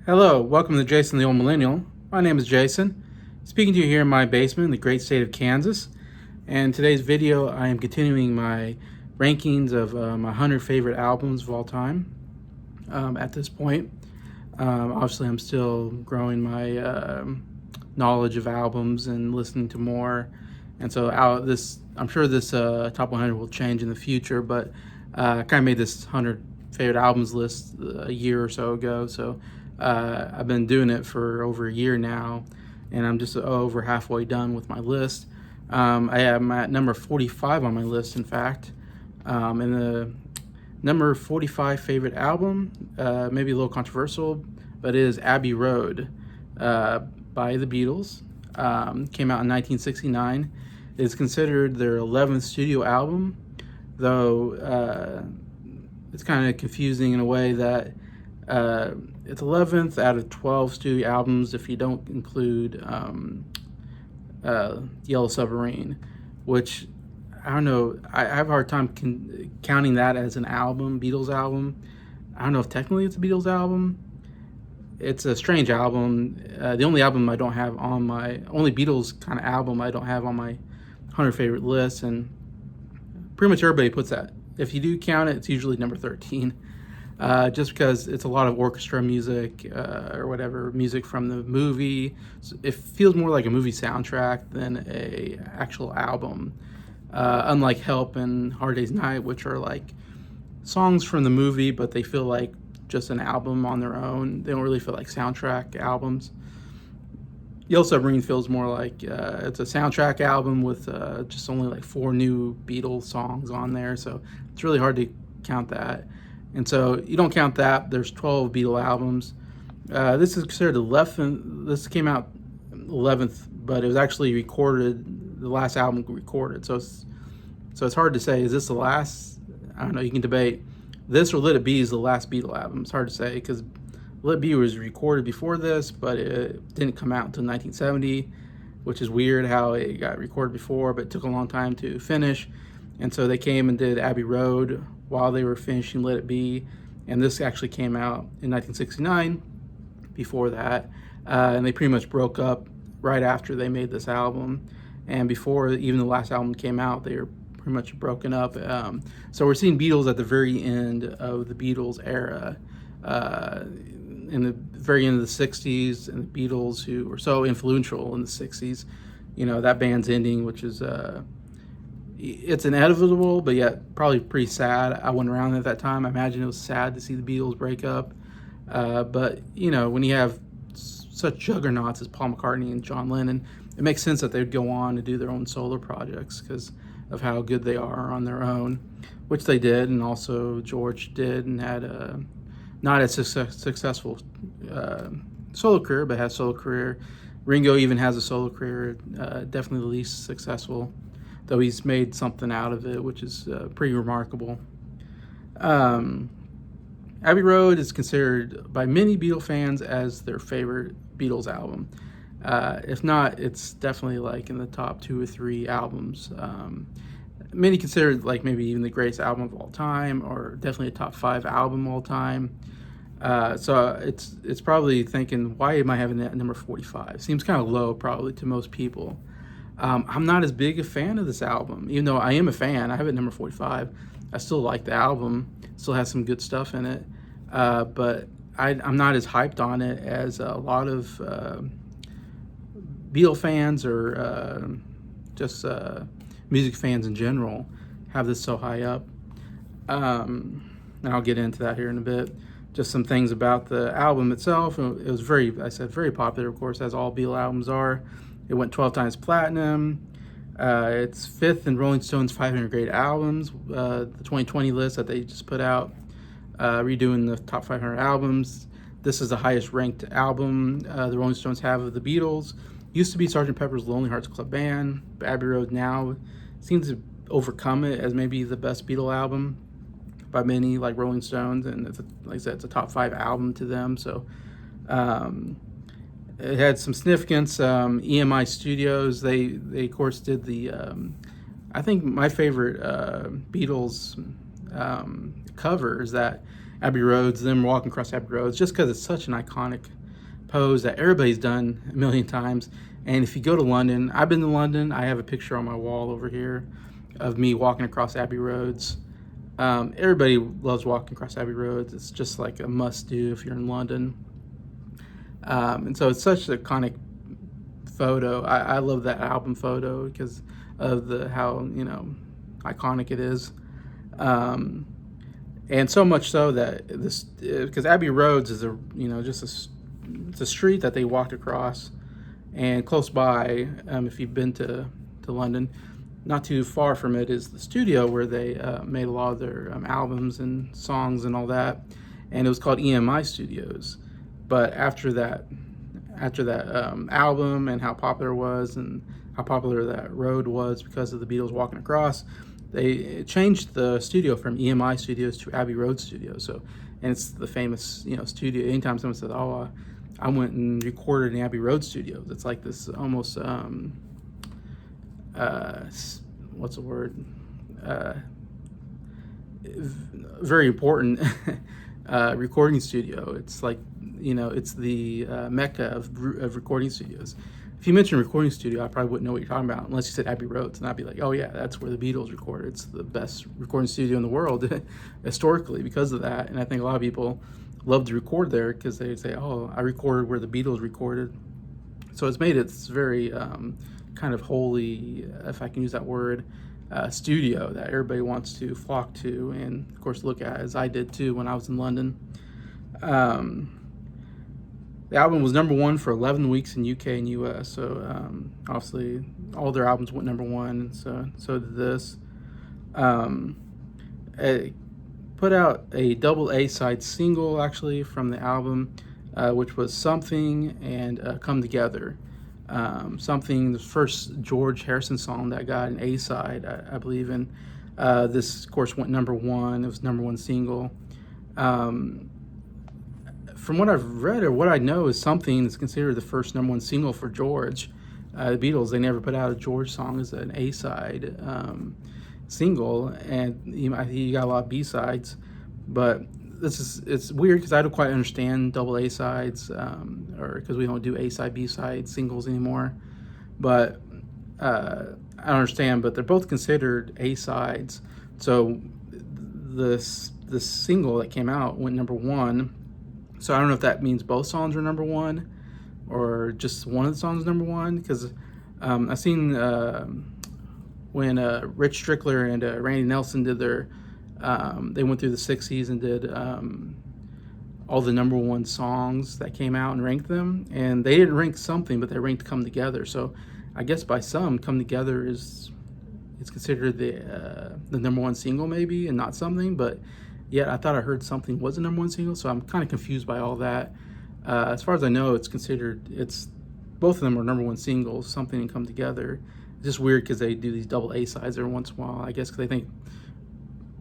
Hello, welcome to Jason the Old Millennial. My name is Jason, speaking to you here in my basement in the great state of Kansas. And today's video, I am continuing my rankings of my 100 favorite albums of all time at this point. Obviously, I'm still growing my knowledge of albums and listening to more. And so I'm sure this top 100 will change in the future, but I kind of made this 100 favorite albums list a year or so ago. So I've been doing it for over a year now, and I'm just over halfway done with my list. I am at number 45 on my list, in fact. And the number 45 favorite album, maybe a little controversial, but it is Abbey Road by the Beatles. Came out in 1969. It is considered their 11th studio album, though it's kind of confusing in a way that it's 11th out of 12 studio albums if you don't include Yellow Submarine, which I don't know. I have a hard time counting that as an album, Beatles album. I don't know if technically it's a Beatles album. It's a strange album. The only album I don't have on my only Beatles kind of album I don't have on my 100 favorite list, and pretty much everybody puts that. If you do count it, it's usually number 13. Just because it's a lot of orchestra music or whatever, music from the movie. So it feels more like a movie soundtrack than a actual album. Unlike Help and Hard Day's Night, which are like songs from the movie, but they feel like just an album on their own. They don't really feel like soundtrack albums. Yellow Submarine feels more like it's a soundtrack album with just only like 4 new Beatles songs on there. So it's really hard to count that. And so you don't count that. There's 12 Beatle albums. This is considered 11th. This came out 11th, but it was actually recorded. The last album recorded. So it's hard to say. Is this the last? I don't know. You can debate. This or Let It Be is the last Beatle album. It's hard to say because Let It Be was recorded before this, but it didn't come out until 1970, which is weird how it got recorded before, but it took a long time to finish. And so they came and did Abbey Road while they were finishing Let It Be, and this actually came out in 1969 before that, and they pretty much broke up right after they made this album, and before even the last album came out, they were pretty much broken up. So we're seeing Beatles at the very end of the Beatles era, in the very end of the 60s, and the Beatles, who were so influential in the 60s, that band's ending, which is it's inevitable, but yet probably pretty sad. I wasn't around at that time. I imagine it was sad to see the Beatles break up. But, when you have such juggernauts as Paul McCartney and John Lennon, it makes sense that they'd go on to do their own solo projects because of how good they are on their own, which they did, and also George did, and had a not as successful solo career, but has a solo career. Ringo even has a solo career, definitely the least successful, though he's made something out of it, which is pretty remarkable. Abbey Road is considered by many Beatle fans as their favorite Beatles album. If not, it's definitely like in the top 2 or 3 albums. Many consider it like maybe even the greatest album of all time, or definitely a top 5 album of all time. So it's probably thinking, why am I having that at number 45? Seems kind of low probably to most people. I'm not as big a fan of this album, even though I am a fan. I have it number 45. I still like the album. Still has some good stuff in it. But I'm not as hyped on it as a lot of Beatle fans or just music fans in general have this so high up. And I'll get into that here in a bit. Just some things about the album itself. It was very popular, of course, as all Beatle albums are. It went 12 times platinum. It's 5th in Rolling Stone's 500 Great Albums, the 2020 list that they just put out, redoing the top 500 albums. This is the highest ranked album the Rolling Stones have of the Beatles. Used to be Sgt. Pepper's Lonely Hearts Club Band. But Abbey Road now seems to overcome it as maybe the best Beatle album by many, like Rolling Stones, and like I said, it's a top 5 album to them. So it had some significance. EMI Studios, they of course did the, I think my favorite Beatles cover is that Abbey Roads, them walking across Abbey Roads, just because it's such an iconic pose that everybody's done a million times. And if you go to London, I've been to London. I have a picture on my wall over here of me walking across Abbey Roads. Everybody loves walking across Abbey Roads. It's just like a must do if you're in London. And so it's such an iconic photo. I love that album photo because of how iconic it is. And so much so that this, because Abbey Roads is it's a street that they walked across, and close by, if you've been to London, not too far from it is the studio where they made a lot of their albums and songs and all that, and it was called EMI Studios. But after that album and how popular it was and how popular that road was because of the Beatles walking across, they changed the studio from EMI Studios to Abbey Road Studios. So, and it's the famous studio. Anytime someone says, "Oh, I went and recorded in Abbey Road Studios," it's like this almost what's the word? Very important recording studio. It's like it's the mecca of recording studios. If you mention recording studio, I probably wouldn't know what you're talking about unless you said Abbey Roads, and I'd be like, oh yeah, that's where the Beatles recorded. It's the best recording studio in the world historically because of that. And I think a lot of people love to record there because they say, oh, I recorded where the Beatles recorded. So it's made it's very kind of holy, if I can use that word, studio that everybody wants to flock to and of course look at, as I did too when I was in London. The album was #1 for 11 weeks in UK and US, so obviously all their albums went #1, so did this. It put out a double A-side single actually from the album, which was Something and Come Together. Something, the first George Harrison song that got an A-side, I believe, and this of course went #1. It was #1 single. From what I've read or what I know is Something is considered the first #1 single for George. The Beatles, they never put out a George song as an A-side single, and he got a lot of B-sides. But it's weird because I don't quite understand double A-sides, or because we don't do A-side, B-side singles anymore. But I don't understand, but they're both considered A-sides. So this single that came out went #1. So I don't know if that means both songs are #1 or just one of the songs #1, because I've seen when Rich Strickler and Randy Nelson did their, they went through the 60s and did all the #1 songs that came out and ranked them. And they didn't rank Something, but they ranked Come Together. So I guess by some, Come Together it's considered the #1 single maybe and not Something, but yet I thought I heard Something was a #1 single, so I'm kind of confused by all that. As far as I know, it's both of them are #1 singles, Something and Come Together. It's just weird because they do these double A-sides every once in a while, I guess because they think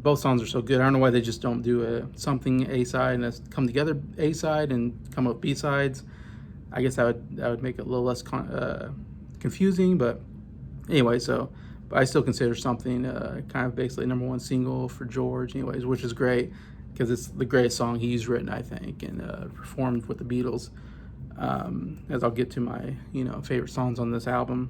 both songs are so good. I don't know why they just don't do a Something A-side and a Come Together A-side and come up with B-sides. I guess that would make it a little less confusing, but anyway, but I still consider Something kind of basically #1 single for George anyways, which is great because it's the greatest song he's written, I think, and performed with the Beatles, as I'll get to my favorite songs on this album.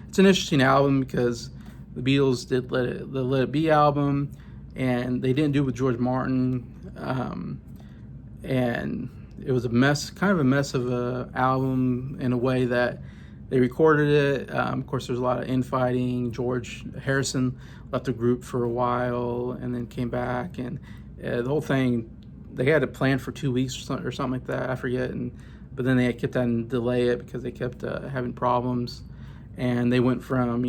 It's an interesting album because the Beatles did the Let It Be album, and they didn't do it with George Martin, and it was kind of a mess of a album in a way that they recorded it. Of course, there's a lot of infighting. George Harrison left the group for a while and then came back, and the whole thing, they had it planned for 2 weeks or something like that. I forget, but then they kept on delay it because they kept having problems, and they went from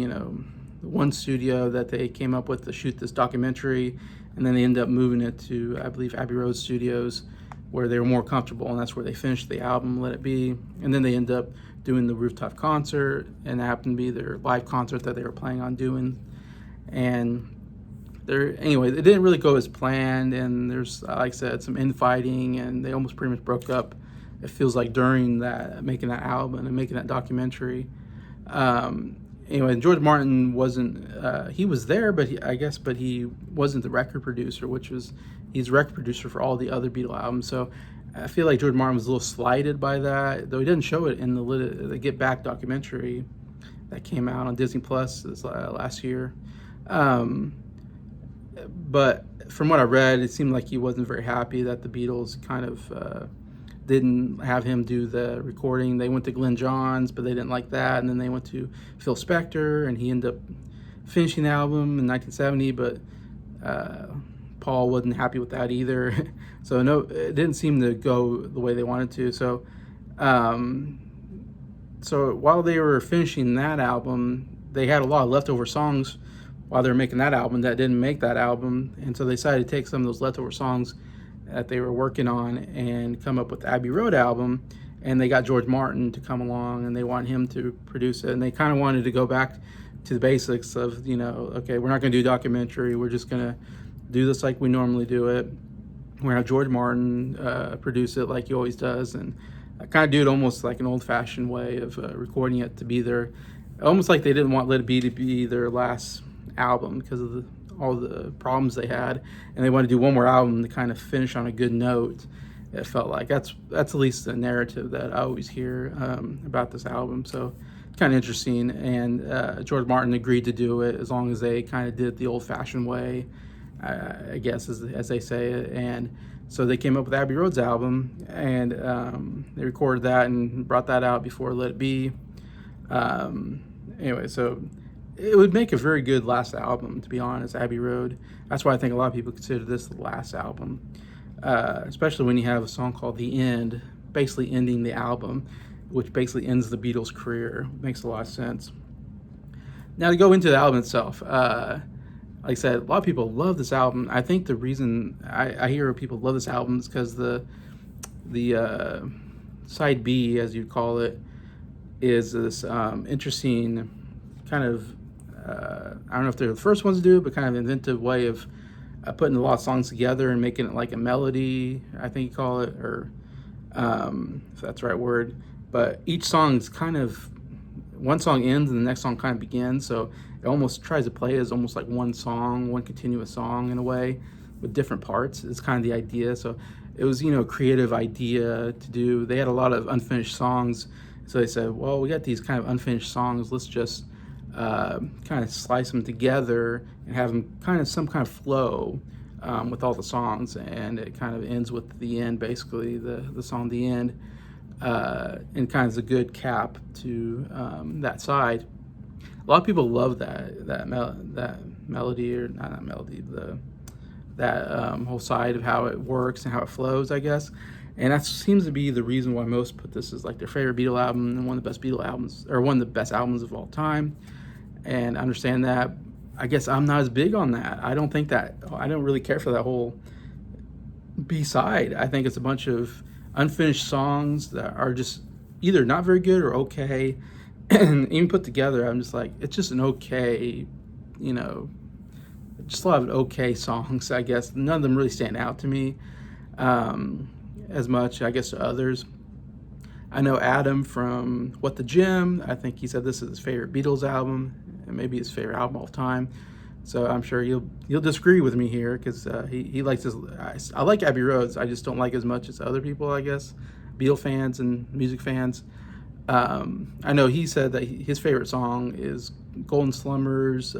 one studio that they came up with to shoot this documentary, and then they ended up moving it to, I believe, Abbey Road Studios, where they were more comfortable, and that's where they finished the album, Let It Be. And then they ended up doing the rooftop concert, and that happened to be their live concert that they were planning on doing. And anyway, it didn't really go as planned, and there's, like I said, some infighting, and they almost pretty much broke up, it feels like, during making that album and making that documentary. Anyway, George Martin wasn't, he was there, but he wasn't the record producer, which was, he's record producer for all the other Beatle albums. So I feel like George Martin was a little slighted by that, though he didn't show it in the Get Back documentary that came out on Disney Plus last year. But from what I read, it seemed like he wasn't very happy that the Beatles kind of didn't have him do the recording. They went to Glenn Johns, but they didn't like that. And then they went to Phil Spector, and he ended up finishing the album in 1970, but Paul wasn't happy with that either. So no, it didn't seem to go the way they wanted to. So while they were finishing that album, they had a lot of leftover songs while they were making that album that didn't make that album. And so they decided to take some of those leftover songs that they were working on and come up with the Abbey Road album. And they got George Martin to come along, and they want him to produce it. And they kind of wanted to go back to the basics of, okay, we're not going to do documentary. We're just going to do this like we normally do it. We're going to have George Martin produce it like he always does. And I kind of do it almost like an old-fashioned way of recording it to be almost like they didn't want Let It Be to be their last album because of all the problems they had, and they wanted to do one more album to kind of finish on a good note. It felt like that's at least the narrative that I always hear about this album. So kind of interesting. And George Martin agreed to do it as long as they kind of did it the old-fashioned way, I guess, as they say it. And so they came up with Abbey Road's album, and they recorded that and brought that out before Let It Be. Anyway, so it would make a very good last album, to be honest, Abbey Road. That's why I think a lot of people consider this the last album, especially when you have a song called The End, basically ending the album, which basically ends the Beatles' career. It makes a lot of sense. Now, to go into the album itself, like I said, a lot of people love this album. I think the reason I hear people love this album is because the side B, as you'd call it, is this interesting kind of, I don't know if they're the first ones to do it, but kind of inventive way of putting a lot of songs together and making it like a melody, I think you call it, or if that's the right word. But each song's kind of, one song ends and the next song kind of begins, so it almost tries to play as almost like one song, one continuous song in a way, with different parts. It's kind of the idea. So it was, a creative idea to do. They had a lot of unfinished songs, so they said, well, we got these kind of unfinished songs, let's just kind of slice them together and have them kind of some kind of flow with all the songs. And it kind of ends with the end, basically, the song The End, and kind of is a good cap to that side. A lot of people love that melody, or not melody, that whole side of how it works and how it flows, I guess. And that seems to be the reason why most put this as like their favorite Beatle album and one of the best Beatle albums, or one of the best albums of all time. And I understand that. I guess I'm not as big on that. I don't really care for that whole B-side. I think it's a bunch of unfinished songs that are just either not very good or okay. And even put together, I'm just like, it's just an okay, just a lot of okay songs, I guess. None of them really stand out to me as much, I guess, to others. I know Adam from What the Gym, I think he said this is his favorite Beatles album, and maybe his favorite album of all time. So I'm sure you'll disagree with me here, because he likes this. I like Abbey Road, I just don't like as much as other people, I guess, Beatle fans and music fans. I know he said that his favorite song is Golden Slumbers,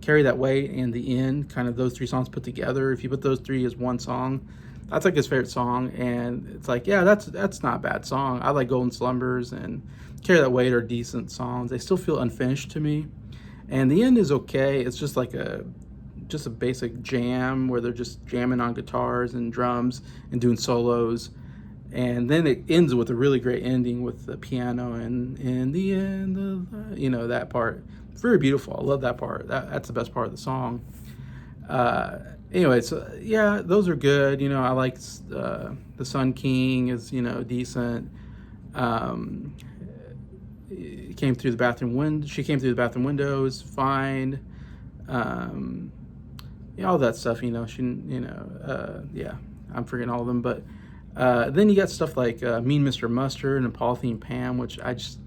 Carry That Weight, and The End, kind of those three songs put together. If you put those three as one song, that's like his favorite song. And it's like, yeah, that's not a bad song. I like Golden Slumbers and Carry That Weight are decent songs. They still feel unfinished to me. And The End is okay. It's just like a basic jam where they're just jamming on guitars and drums and doing solos. And then it ends with a really great ending with the piano and in the end of, that part. It's very beautiful. I love that part. That's the best part of the song. Anyway, so yeah, those are good. I like The Sun King is, decent. She came through the bathroom window is fine. All that stuff, yeah, I'm forgetting all of them, but then you got stuff like Mean Mr. Mustard and Polythene Pam, which I just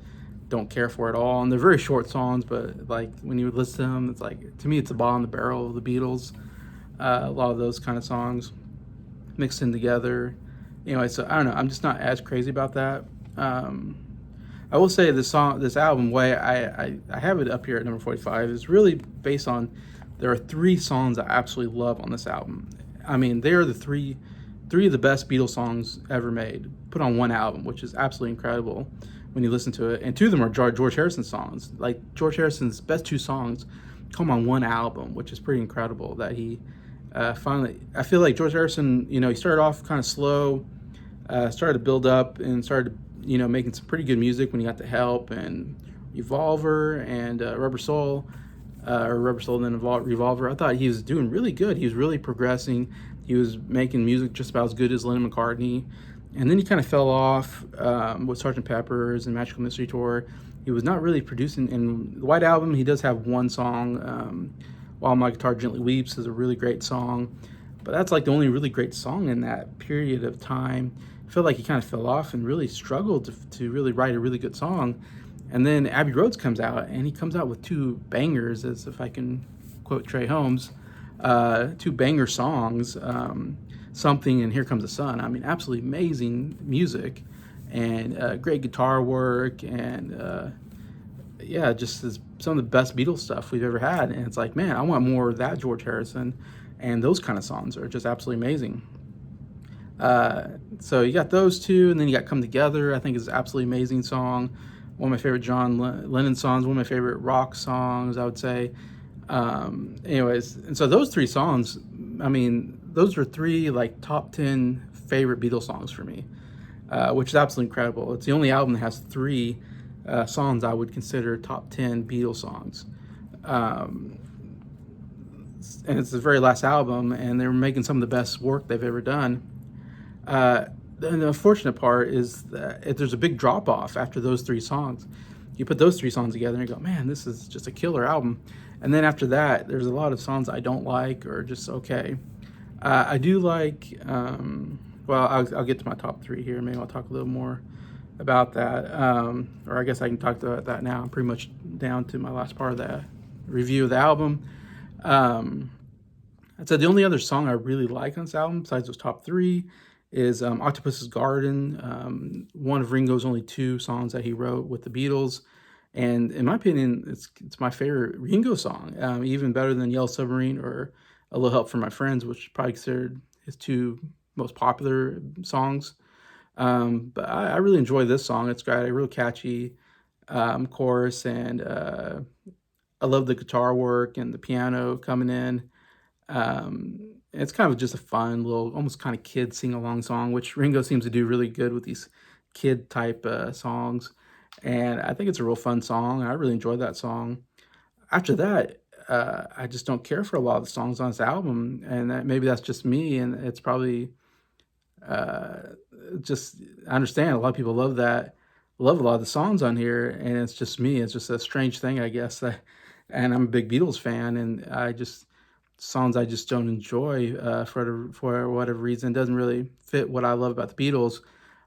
don't care for at all. And they're very short songs, but like when you listen to them, it's like, to me, it's the bottom of the barrel of the Beatles. A lot of those kind of songs mixed in together. Anyway, so I don't know. I'm just not as crazy about that. Um, I will say this album, way I have it up here at number 45, is really based on. There are three songs I absolutely love on this album. I mean, they are the three of the best Beatles songs ever made, put on one album, which is absolutely incredible when you listen to it. And two of them are George Harrison songs. Like George Harrison's best two songs come on one album, which is pretty incredible that he finally. I feel like George Harrison, he started off kind of slow, started to build up, and started, making some pretty good music when he got the Help and Revolver and Rubber Soul. Or Rubber Soul, then Revolver. I thought he was doing really good. He was really progressing. He was making music just about as good as Lennon McCartney. And then he kind of fell off with Sgt. Pepper's and Magical Mystery Tour. He was not really producing. In the White Album, he does have one song, While My Guitar Gently Weeps is a really great song. But that's like the only really great song in that period of time. I feel like he kind of fell off and really struggled to really write a really good song. And then Abbey Roads comes out, and he comes out with two bangers, as if I can quote Trey Holmes, two banger songs, Something and Here Comes the Sun. I mean, absolutely amazing music and great guitar work and yeah, just some of the best Beatles stuff we've ever had. And it's like, man, I want more of that George Harrison. And those kind of songs are just absolutely amazing. So you got those two, and then you got Come Together, I think is an absolutely amazing song. One of my favorite John Lennon songs, one of my favorite rock songs, I would say. Anyways, and so those three songs, I mean, those are three like top 10 favorite Beatles songs for me, which is absolutely incredible. It's the only album that has three songs I would consider top 10 Beatles songs. And it's the very last album, and they're making some of the best work they've ever done. And the unfortunate part is that if there's a big drop off after those three songs. You put those three songs together and you go, man, this is just a killer album. And then after that, there's a lot of songs I don't like or just okay. I do like, well, I'll get to my top three here. Maybe I'll talk a little more about that. Or I guess I can talk about that now. I'm pretty much down to my last part of the review of the album. I'd say the only other song I really like on this album, besides those top three, is Octopus's Garden, one of Ringo's only two songs that he wrote with the Beatles. And in my opinion, it's my favorite Ringo song, even better than Yellow Submarine or A Little Help from My Friends, which is probably considered his two most popular songs. But I really enjoy this song. It's got a real catchy chorus, and I love the guitar work and the piano coming in. It's kind of just a fun little, almost kind of kid sing-along song, which Ringo seems to do really good with these kid-type songs. And I think it's a real fun song. I really enjoyed that song. After that, I just don't care for a lot of the songs on this album, and maybe that's just me, and it's probably uh, just, I understand a lot of people love a lot of the songs on here, and it's just me. It's just a strange thing, I guess. And I'm a big Beatles fan, and songs I just don't enjoy for whatever reason. It doesn't really fit what I love about the Beatles.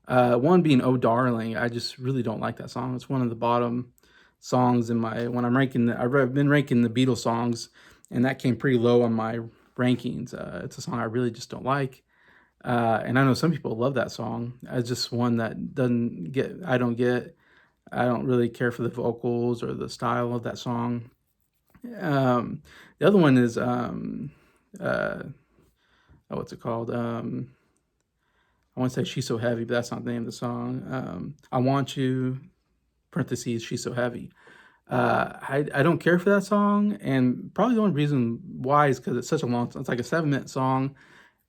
One being "Oh Darling," I just really don't like that song. It's one of the bottom songs in my when I'm ranking. I've been ranking the Beatles songs, and that came pretty low on my rankings. It's a song I really just don't like, and I know some people love that song. It's just one that doesn't get. I don't get. I don't really care for the vocals or the style of that song. The other one is uh, what's it called? I want to say "She's So Heavy," but that's not the name of the song. "I Want You," parentheses, "She's So Heavy." I don't care for that song, and probably the only reason why is because it's such a long. It's like a 7-minute song,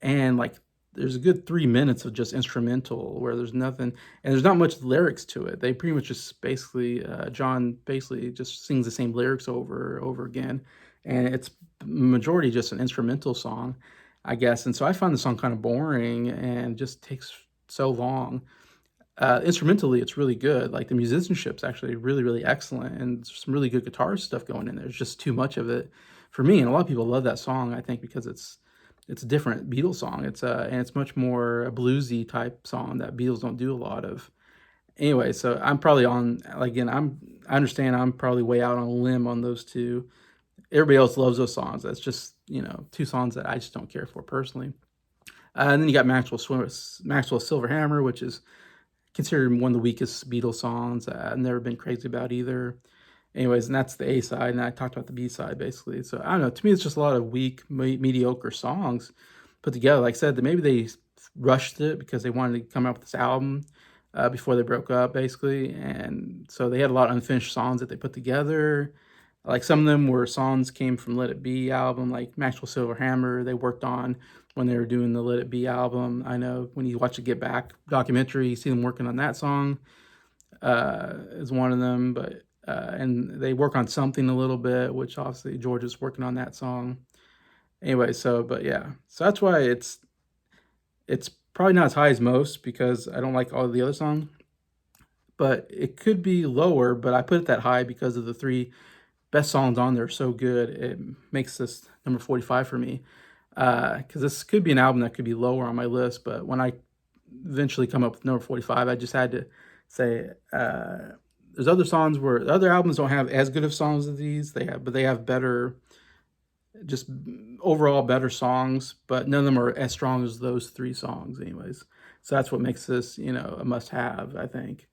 and like there's a good 3 minutes of just instrumental where there's nothing, and there's not much lyrics to it. They pretty much just basically John basically just sings the same lyrics over again, and it's majority just an instrumental song, I guess. And so I find the song kind of boring and just takes so long. Instrumentally, it's really good. Like the musicianship's actually really, really excellent, and there's some really good guitar stuff going in there. There's just too much of it for me, and a lot of people love that song. I think because it's a different Beatles song. And it's much more a bluesy type song that Beatles don't do a lot of. Anyway, so I'm probably on again. I understand I'm probably way out on a limb on those two. Everybody else loves those songs. That's just two songs that I just don't care for personally. And then you got Maxwell Silver Hammer, which is considered one of the weakest Beatles songs. I've never been crazy about either. Anyways, and that's the A side, and I talked about the B side basically. So I don't know. To me, it's just a lot of weak, mediocre songs put together. Like I said, that maybe they rushed it because they wanted to come out with this album before they broke up, basically, and so they had a lot of unfinished songs that they put together. Like some of them were songs came from Let It Be album, like Maxwell Silver Hammer. They worked on when they were doing the Let It Be album. I know when you watch the Get Back documentary, you see them working on that song is one of them. But and they work on Something a little bit, which obviously George is working on that song. Anyway, so but yeah, so that's why it's probably not as high as most because I don't like all the other songs. But it could be lower, but I put it that high because of the three best songs on there are so good. It makes this number 45 for me. Because this could be an album that could be lower on my list, but when I eventually come up with number 45, I just had to say there's other songs where other albums don't have as good of songs as these. But they have better, just overall better songs, but none of them are as strong as those three songs, anyways. So that's what makes this, a must-have, I think.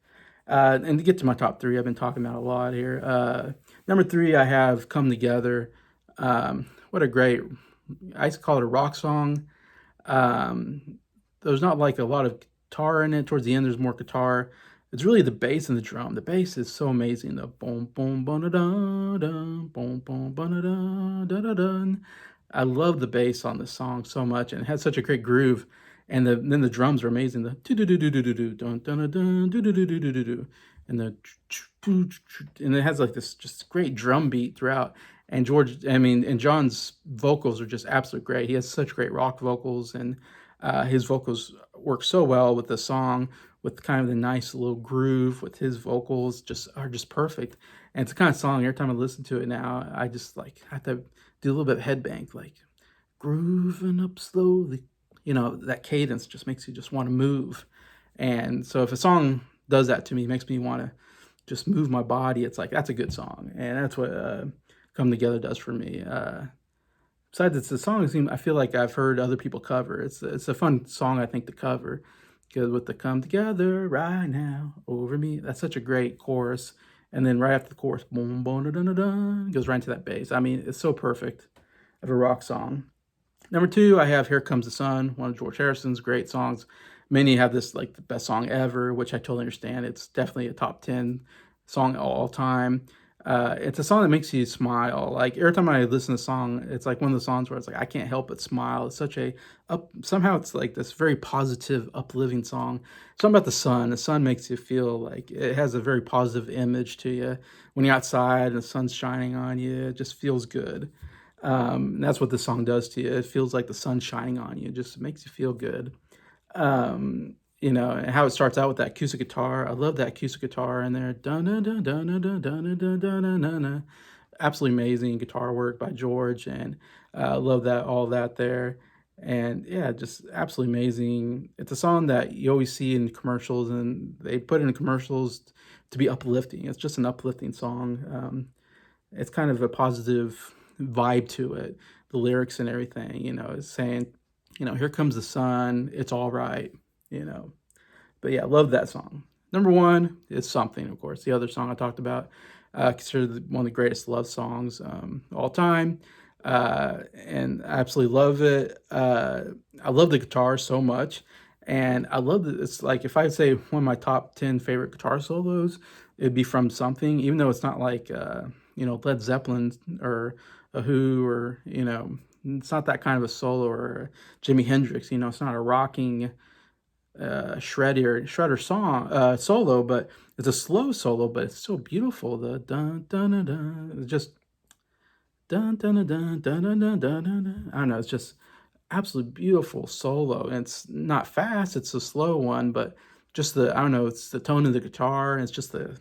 And to get to my top three, I've been talking about a lot here. Number three, I have "Come Together." What a great, I used to call it a rock song. There's not like a lot of guitar in it. Towards the end, there's more guitar. It's really the bass and the drum. The bass is so amazing. The boom boom ba da da boom boom ba da da da. I love the bass on this song so much, and it has such a great groove. And then the drums are amazing. The do do do do do do do dun dun dun do do do do do do do, and and it has like this just great drum beat throughout. And and John's vocals are just absolutely great. He has such great rock vocals, and his vocals work so well with the song, with kind of the nice little groove with his vocals are just perfect. And it's the kind of song every time I listen to it now, I just like have to do a little bit of headbang, like grooving up slowly. That cadence just makes you just want to move. And so if a song does that to me, it makes me want to just move my body. It's like, that's a good song. And that's what Come Together does for me. Besides, it's a song I feel like I've heard other people cover. It's a fun song, I think, to cover. Because with the "Come Together right now over me," that's such a great chorus. And then right after the chorus, boom, boom, da, da, da, da, goes right into that bass. I mean, it's so perfect of a rock song. Number two, I have "Here Comes the Sun," one of George Harrison's great songs. Many have this like the best song ever, which I totally understand. It's definitely a top 10 song all time. It's a song that makes you smile. Like every time I listen to the song, it's like one of the songs where it's like I can't help but smile. It's such a somehow it's like this very positive, uplifting song. Something about the sun. The sun makes you feel like it has a very positive image to you. When you're outside and the sun's shining on you, it just feels good. And that's what this song does to you. It feels like the sun's shining on you. It just makes you feel good. And how it starts out with that acoustic guitar. I love that acoustic guitar in there. Dun dun dun dun dun dun dun dun dun dun dun. Absolutely amazing guitar work by George, and I love that all that there. And yeah, just absolutely amazing. It's a song that you always see in commercials, and they put it in commercials to be uplifting. It's just an uplifting song. It's kind of a positive vibe to it. The lyrics and everything, is saying, here comes the sun. It's all right, you know. But yeah, I love that song. Number one is Something, of course. The other song I talked about, considered one of the greatest love songs all time. And I absolutely love it. I love the guitar so much. And I love that it's like, if I'd say one of my top 10 favorite guitar solos, it'd be from Something, even though it's not like, Led Zeppelin or a Who or, it's not that kind of a solo or Jimi Hendrix, it's not a rocking shredder song solo, but it's a slow solo, but it's so beautiful. The dun dun dun dun, just dun dun dun dun dun dun dun dun dun. I don't know, it's just absolutely beautiful solo. And it's not fast, it's a slow one, but just I don't know, it's the tone of the guitar, and it's just the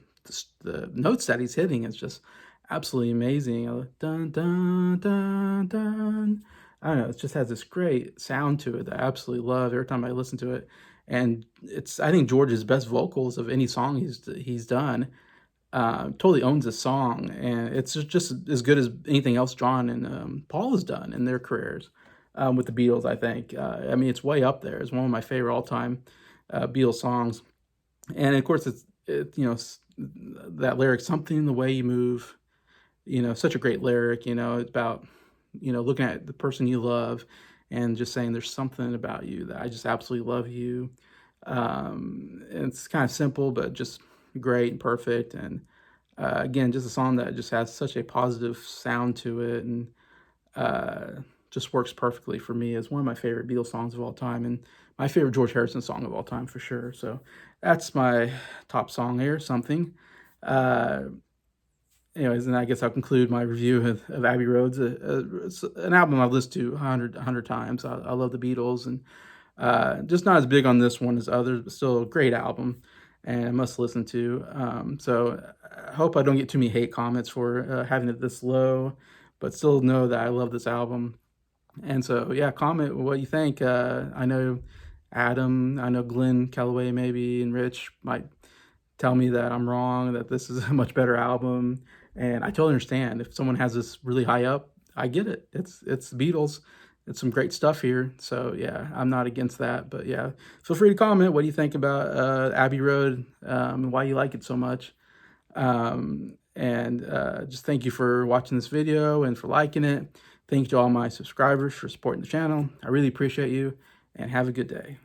notes that he's hitting. It's just absolutely amazing. Dun dun dun dun. I don't know, it just has this great sound to it that I absolutely love every time I listen to it. And I think George's best vocals of any song he's done. totally owns the song, and it's just as good as anything else John and Paul has done in their careers with the Beatles. I think. I mean, it's way up there. It's one of my favorite all-time Beatles songs, and of course, that lyric, "Something in the way you move." Such a great lyric. It's about looking at the person you love and just saying there's something about you that I just absolutely love you. And it's kind of simple, but just great and perfect. And again, just a song that just has such a positive sound to it, and just works perfectly for me. It's one of my favorite Beatles songs of all time, and my favorite George Harrison song of all time for sure. So that's my top song here, Something. Uh, Anyways, and I guess I'll conclude my review of Abbey Road's it's an album I've listened to a hundred times. I love the Beatles, and just not as big on this one as others, but still a great album and a must listen to. So I hope I don't get too many hate comments for having it this low, but still know that I love this album. And so, yeah, comment what you think. I know Adam, I know Glenn Calloway maybe, and Rich might tell me that I'm wrong, that this is a much better album. And I totally understand. If someone has this really high up, I get it. It's the Beatles. It's some great stuff here. So yeah, I'm not against that. But yeah, feel free to comment. What do you think about Abbey Road? Why you like it so much? And just thank you for watching this video and for liking it. Thank you to all my subscribers for supporting the channel. I really appreciate you, and have a good day.